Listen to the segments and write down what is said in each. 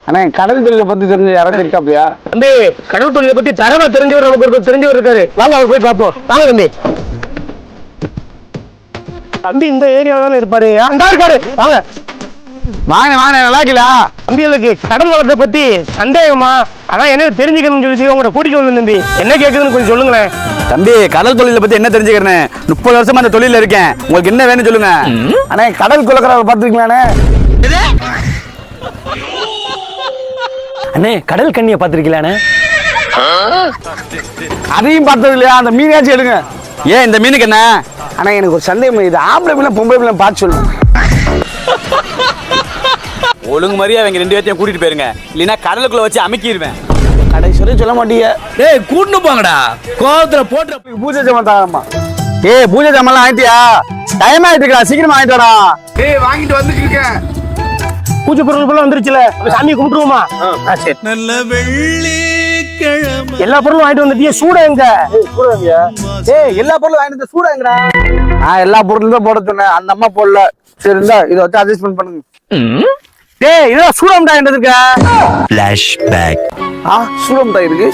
அண்ணா கடல் தொழிலை பத்தி தெரிஞ்ச யாராவது இருக்காப்லையா? தம்பி கடல் தொழிலை பத்தி தரமா தெரிஞ்சவர் நமக்கு தெரிஞ்சவர் இருக்காரு. வாங்க அவர் போய் பார்ப்போம். வாங்க தம்பி. தம்பி இந்த ஏரியாவில் இருப்பாரு. அந்த இருக்காரு. வாங்க வாங்க வாங்க. நல்லா இருக்கீங்களா? தம்பிகளுக்கு கடல் வளத்தை பத்தி சந்தேகமா, அதான் என்ன தெரிஞ்சுக்கணும்னு சொல்லி உங்களை கூட்டிட்டு வந்து தம்பி. என்ன கேட்குதுன்னு கொஞ்சம் சொல்லுங்களேன். தம்பி கடல் தொழிலை பத்தி என்ன தெரிஞ்சுக்கிறேன்? 30 வருஷமா அந்த தொழில இருக்கேன். உங்களுக்கு என்ன வேணும் சொல்லுங்க. அண்ணே கடல் குலக்கறவை பார்த்துருக்கீங்களாண்ணே? அண்ணே கடல் கண்ணியை பார்த்துருக்கீங்களாண்ணே? அதையும் பார்த்தது இல்லையா? அந்த மீனாச்சும் எடுங்க. ஏன் இந்த மீனுக்கு என்ன? அண்ணா எனக்கு ஒரு சந்தேகம், இது ஆம்பளை மீன் பொம்பளை மீன் பார்த்து சொல்லுங்க. ஒழுங்கு மாதிரியே அவங்க 2 பேர்த்தையும் கூட்டிட்டு போயிருங்க, இல்லைன்னா கடலுக்குள்ள வச்சு அமைக்கிடுவேன். கடைசி சொல்ல மாட்டீங்க. டேய் கூட்டு போங்கடா, கோவத்துல போட்டு பூஜை ஜாமான் தாங்கம்மா. ஏய் பூஜை ஜாமான் ஆயிட்டியா? டைம் ஆயிட்டுக்கா, சீக்கிரமா ஆயிட்டாடா. ஏய் வாங்கிட்டு வந்துட்டு இருக்கேன். பூஜை பொருள் வந்துருச்சுல, சாமி கும்பிட்டுருவோமா? சரி. நல்ல வெள்ளிக்கிழமை எல்லா பொருளும் வாங்கிட்டு வந்துட்டியே, சூட எங்க? ஏய் எல்லா பொருளும் வாங்கிட்டு வந்து சூடா எங்கடா? நான் எல்லா பொருளும் தான் போட சொன்னேன், அந்த அம்மா போடல. சரி இருந்தா இதை வச்சு அட்ஜஸ்ட்மெண்ட் பண்ணுங்க. டேய் இதெல்லாம் சூடம் தான் இருக்க. ஃபிளாஷ்பேக். சூடம் தான் இருக்கு.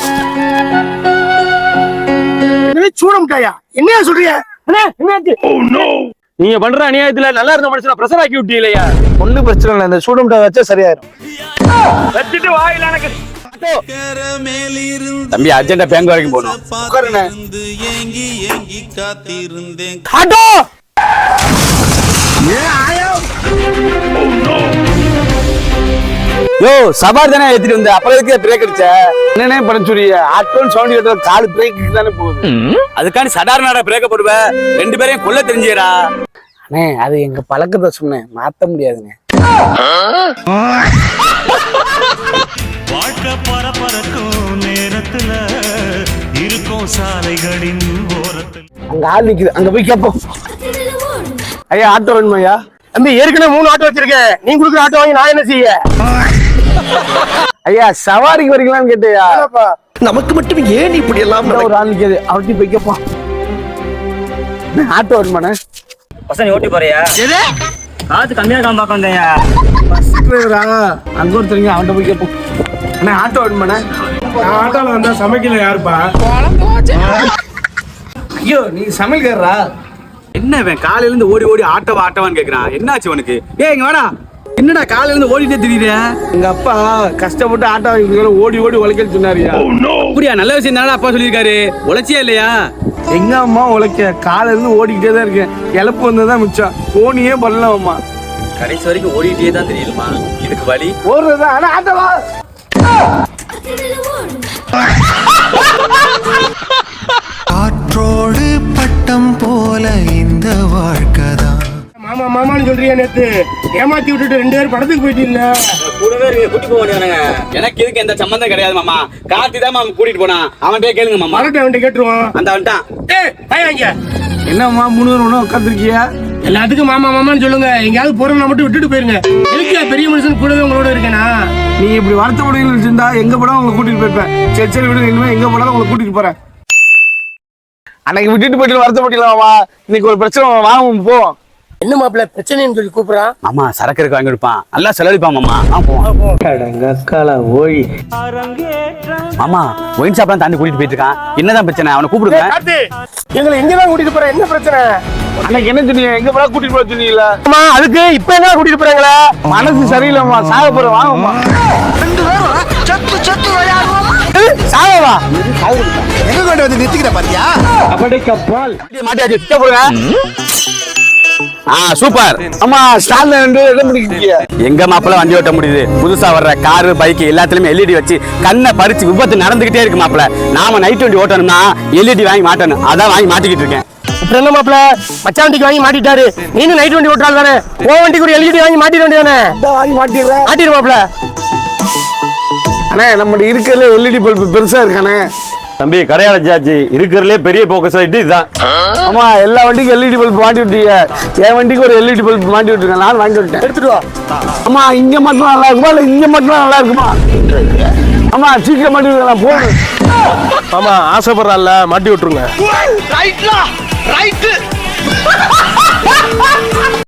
சூட மிட்டாயா? என்னையா சொல்றீங்க? நீங்க பண்ற அநியாயத்துல நல்லா இருந்த மனுஷனை பிரஷர் ஆக்கி விட்டீங்களா? ஒன்னும் பிரச்சனை இல்லை, இந்த சூடம் மிட்டாய் வச்சா சரியாயிரும். தம்பி அர்ஜென்டா பேங்க் வரைக்கும் போகணும். உட்காருண்ணே. ஏங்கி ஏங்கி காத்திருந்தேன். ஆட்டோ யோ சவாரி தானே ஏத்திட்டு வந்த, அப்புறம் எதுக்கு பிரேக் அடிச்ச? என்னன்னே பண்ண சொல்லிய? ஆட்டோன்னு சவுண்ட் கேட்டா கால் பிரேக்கு தானே போகுது. அதுக்காண்டி சடாரண பிரேக்க போடுவ? 2 பேரையும் கொல்ல தெரிஞ்சியடா. அண்ணே அது எங்க பழக்கத்தை சொன்னேன், மாத்த முடியாதுங்க. வாழ்க்கை பரபரக்கும் நேரத்துல இருக்கும் சாலைகளின் ஓரத்தில் அங்க ஆள் நிக்குது, அங்க போய் கேப்போம். ஐயா ஆட்டோ வேணுமா ஐயா? தம்பி ஏற்கனவே 3 ஆட்டோ வச்சிருக்கேன், நீ கொடுக்குற ஆட்டோ வாங்கி நான் என்ன செய்ய? ஐயா சவாரிக்கு வரீங்களான்னு கேட்டியா? நமக்கு மட்டும் ஏன் இப்படி எல்லாம் ஒரு ஆள் நிக்குது, அவர்கிட்ட போய் கேப்போம். ஆட்டோ வேணுமாண்ணே? பசங்க ஓட்டி போறியா? காத்து கம்மியா காம்பாக்க வந்தேயா? பஸ் டிரைவரா? அங்க ஒருத்தருங்க, அவன்கிட்ட போய் கேப்போம். அண்ணே ஆட்டோ வேணுமாண்ணே? ஆட்டோல வந்தா சமைக்கல யாருப்பா? ஐயோ நீ சமைக்கிறா? என்ன இவன் காலையில இருந்து ஓடி ஓடி ஆட்டவான்னு கேக்குறான், என்னாச்சு உனக்கு? ஏய் இங்க வாடா. என்னடா காலையில இருந்து ஓடிட்டே திரியுற? எங்க அப்பா கஷ்டப்பட்டு ஆட்டோ வாங்கி ஓடி ஓடி உழைக்கன்னு சொன்னாரியா? அப்படியா? நல்ல விஷயம் தானே அப்பா சொல்லியிருக்காரு. உழைச்சியா இல்லையா? எங்க அம்மா உழைக்க, காலையில இருந்து ஓடிக்கிட்டே தான் இருக்கேன். இழப்பு வந்ததான் மிச்சம், போனியே பண்ணலாம் அம்மா. கடைசி வரைக்கும் ஓடிட்டே தான் தெரியுமா? இதுக்கு வழி ஓடுறதா? ஆனா ஆட்டோவா? காற்றோடு பட்டம் போல இந்த வாழ்க்கைதான். மாமா மாமான்னு சொல்றியா? நேத்து ஏமாத்தி விட்டுட்டு 2 பேரும் படத்துக்கு போயிட்டு இல்ல? கூடவே கூட்டி போக வேண்டியதானங்க. எனக்கு இதுக்கு எந்த சம்பந்தம் கிடையாது மாமா. கார்த்தி தான் மாமா கூட்டிட்டு போனா. அவன்கிட்ட கேளுங்க மாமா. மரட்டை அவன்கிட்ட கேட்டுருவோம். அந்த வந்துட்டான். என்னம்மா 3 பேரும் ஒன்றும் உட்காந்துருக்கியா? எல்லாத்துக்கும் மாமா மாமான்னு சொல்லுங்க, எங்கேயாவது போறவங்க மட்டும் விட்டுட்டு போயிருங்க. எதுக்கு பெரிய மனுஷன் கூடவே உங்களோட இருக்கேனா? நீ இப்படி வருத்த முடியல வச்சிருந்தா எங்க போனா உங்களை கூட்டிட்டு போயிருப்பேன். சரி சரி விடுங்க, இனிமே எங்க போனாலும் உங்களை கூட்டிட்டு போறேன். அன்னைக்கு விட்டுட்டு போயிட்டு வருத்த முடியலாமா? இன்னைக்கு ஒரு பிரச்சனை, வாங்க போவோம். என்ன மாப்பிள்ள பிரச்சனைன்னு சொல்லி கூப்பிடுறான்? மாமா சரக்கு இருக்கு வாங்கி கொடுப்பான், நல்லா செலவழிப்பான் மாமா. ஓய் மாமா ஒயின் ஷாப்லாம் தாண்டி கூட்டிட்டு போயிட்டு இருக்கான். என்னதான் பிரச்சனை? அவனை கூப்பிடுங்க. எங்களை எங்கதான் கூட்டிட்டு போற? என்ன பிரச்சனை? அன்னைக்கு என்ன சொன்னீங்க? எங்க போனா கூட்டிட்டு போற சொன்னீங்களா? அதுக்கு இப்ப என்ன கூட்டிட்டு போறாங்களா? மனசு சரியில்லைம்மா, சாக போற, வாங்கம்மா. 2 பேரும் சத்து சத்து விளையாடுவோமா? சாகவா? எங்க கொண்டு வந்து நிறுத்திக்கிற பாத்தியா? மாட்டியாச்சு, சுத்த போடுங்க. சூப்பர். அம்மா ஸ்டாண்ட்ல நின்று இடம் பிடிக்கிறீங்க. எங்க மாப்பிள்ள வண்டி ஓட்ட முடியுது? புதுசா வர்ற காரு பைக் எல்லாத்துலயுமே எல்இடி வச்சு கண்ணை பறிச்சு விபத்து நடந்துகிட்டே இருக்கு மாப்பிள்ள. நாம நைட் வண்டி ஓட்டணும்னா எல்இடி வாங்கி மாட்டணும், அதான் வாங்கி மாட்டிக்கிட்டு இருக்கேன். அப்புறம் என்ன மாப்பிள்ள, மச்சான் வண்டிக்கு வாங்கி மாட்டிட்டாரு, நீனும் நைட் வண்டி ஓட்டுறாள் தானே? ஓ வண்டிக்கு ஒரு எல்இடி வாங்கி மாட்டிட வேண்டியதானே? வாங்கி மாட்டிடுறேன். மாட்டிடு மாப்பிள்ள. அண்ணே நம்ம இருக்கிறதுல எல்இடி பல்பு பெருசா இருக்கானே. தம்பி கடையாளச்சாச்சு, இருக்கிறதுலே பெரிய போக்கஸ் ஆயிட்டு இதுதான். ஆமா எல்லா வண்டிக்கும் எல்இடி பல்பு மாட்டி விட்டீங்க, என் வண்டிக்கு ஒரு எல்இடி பல்பு மாட்டி விட்டுருக்கேன். நான் வாங்கி விட்டேன், எடுத்துட்டு வா. அம்மா இங்க மட்டும் நல்லா இருக்குமா இல்ல இங்க மட்டும் நல்லா இருக்குமா? அம்மா சீக்கிரம் மாட்டி விட்டுருக்கலாம், போகணும். ஆமா ஆசைப்படுறாள், மாட்டி விட்டுருங்க. ரைட்லா ரைட்.